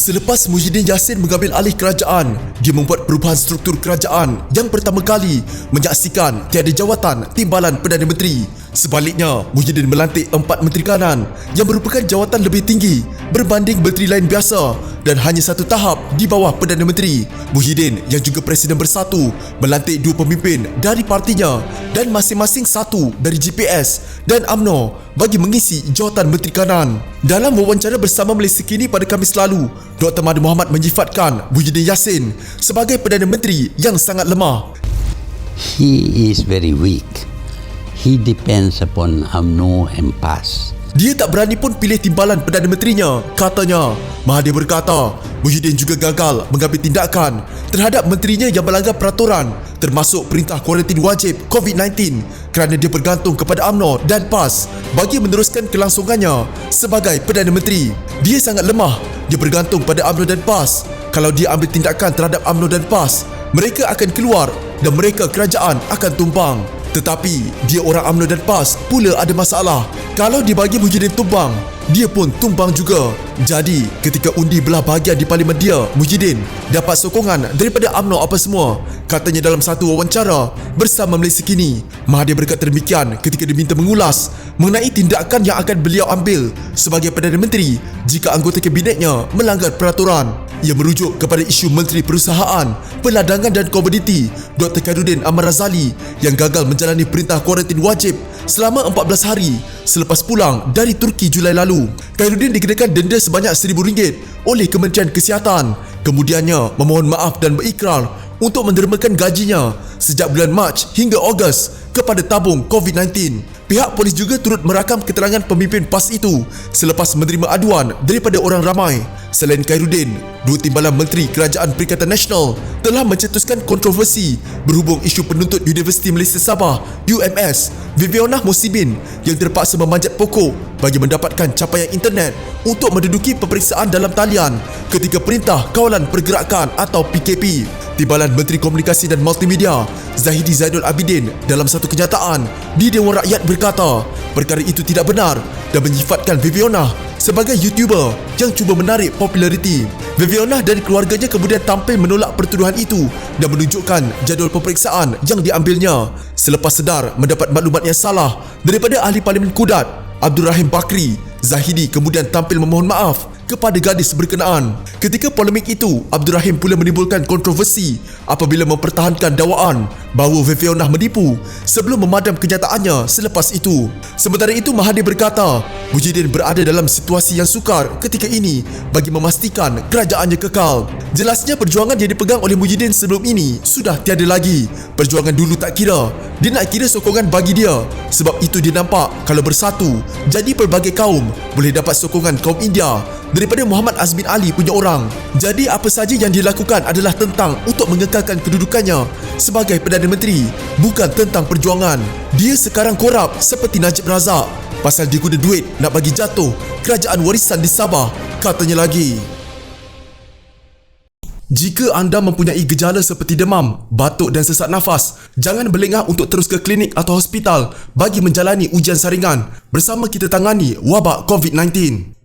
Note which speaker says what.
Speaker 1: Selepas Muhyiddin Yassin mengambil alih kerajaan, dia membuat perubahan struktur kerajaan yang pertama kali menyaksikan tiada jawatan timbalan Perdana Menteri. Sebaliknya, Muhyiddin melantik 4 Menteri Kanan yang merupakan jawatan lebih tinggi berbanding menteri lain biasa dan hanya satu tahap di bawah Perdana Menteri. Muhyiddin yang juga Presiden Bersatu melantik 2 pemimpin dari partinya dan masing-masing satu dari GPS dan UMNO bagi mengisi jawatan Menteri Kanan. Dalam wawancara bersama Malaysia Kini pada Khamis lalu, Dr. Mahathir Mohamad menyifatkan Muhyiddin Yassin sebagai Perdana Menteri yang sangat lemah.
Speaker 2: He is very weak. He depends upon UMNO and PAS.
Speaker 1: Dia tak berani pun pilih timbalan Perdana Menterinya, katanya. Mahathir berkata, Muhyiddin juga gagal mengambil tindakan terhadap menterinya yang melanggar peraturan termasuk perintah kuarantin wajib COVID-19 kerana dia bergantung kepada UMNO dan PAS bagi meneruskan kelangsungannya sebagai Perdana Menteri. Dia sangat lemah. Dia bergantung pada UMNO dan PAS. Kalau dia ambil tindakan terhadap UMNO dan PAS, mereka akan keluar dan mereka kerajaan akan tumbang. Tetapi dia orang UMNO dan PAS pula ada masalah. Kalau dibagi Muhyiddin tumbang, dia pun tumbang juga. Jadi ketika undi belah bahagian di parlimen dia, Muhyiddin dapat sokongan daripada UMNO apa semua, katanya dalam satu wawancara bersama Malaysia Kini. Mahathir berkata demikian ketika diminta mengulas mengenai tindakan yang akan beliau ambil sebagai Perdana Menteri jika anggota kabinetnya melanggar peraturan. Ia merujuk kepada isu Menteri Perusahaan, Perladangan dan Komoditi Dr. Khairuddin Ahmad Razali yang gagal menjalani perintah kuarantin wajib selama 14 hari selepas pulang dari Turki Julai lalu. Khairuddin dikenakan denda sebanyak RM1,000 oleh Kementerian Kesihatan. Kemudiannya memohon maaf dan berikrar untuk mendermakan gajinya sejak bulan Mac hingga Ogos kepada tabung COVID-19. Pihak polis juga turut merakam keterangan pemimpin PAS itu selepas menerima aduan daripada orang ramai. Selain Khairuddin, 2 timbalan Menteri Kerajaan Perikatan Nasional telah mencetuskan kontroversi berhubung isu penuntut Universiti Malaysia Sabah UMS, Viviana Musibin yang terpaksa memanjat pokok bagi mendapatkan capaian internet untuk menduduki peperiksaan dalam talian ketika Perintah Kawalan Pergerakan atau PKP. Timbalan Menteri Komunikasi dan Multimedia Zahidi Zainul Abidin dalam satu kenyataan di Dewan Rakyat berkata perkara itu tidak benar dan menyifatkan Viviana sebagai YouTuber yang cuba menarik populariti. Viviana dan keluarganya kemudian tampil menolak pertuduhan itu dan menunjukkan jadual peperiksaan yang diambilnya. Selepas sedar mendapat maklumat yang salah daripada Ahli Parlimen Kudat Abdul Rahim Bakri, Zahidi kemudian tampil memohon maaf kepada gadis berkenaan. Ketika polemik itu, Abdul Rahim pula menimbulkan kontroversi apabila mempertahankan dakwaan bahawa Viviana menipu sebelum memadam kenyataannya selepas itu. Sementara itu, Mahathir berkata Muhyiddin berada dalam situasi yang sukar ketika ini bagi memastikan kerajaannya kekal. Jelasnya perjuangan yang dipegang oleh Muhyiddin sebelum ini sudah tiada lagi. Perjuangan dulu tak kira. Dia nak kira sokongan bagi dia. Sebab itu dia nampak kalau bersatu jadi pelbagai kaum boleh dapat sokongan kaum India daripada Muhammad Azmin Ali punya orang. Jadi apa saja yang dilakukan adalah tentang untuk mengekalkan kedudukannya sebagai Perdana Menteri, bukan tentang perjuangan. Dia sekarang korup seperti Najib Razak pasal dia guna duit nak bagi jatuh kerajaan warisan di Sabah, katanya lagi. Jika anda mempunyai gejala seperti demam, batuk dan sesak nafas, jangan berlengah untuk terus ke klinik atau hospital bagi menjalani ujian saringan bersama kita tangani wabak COVID-19.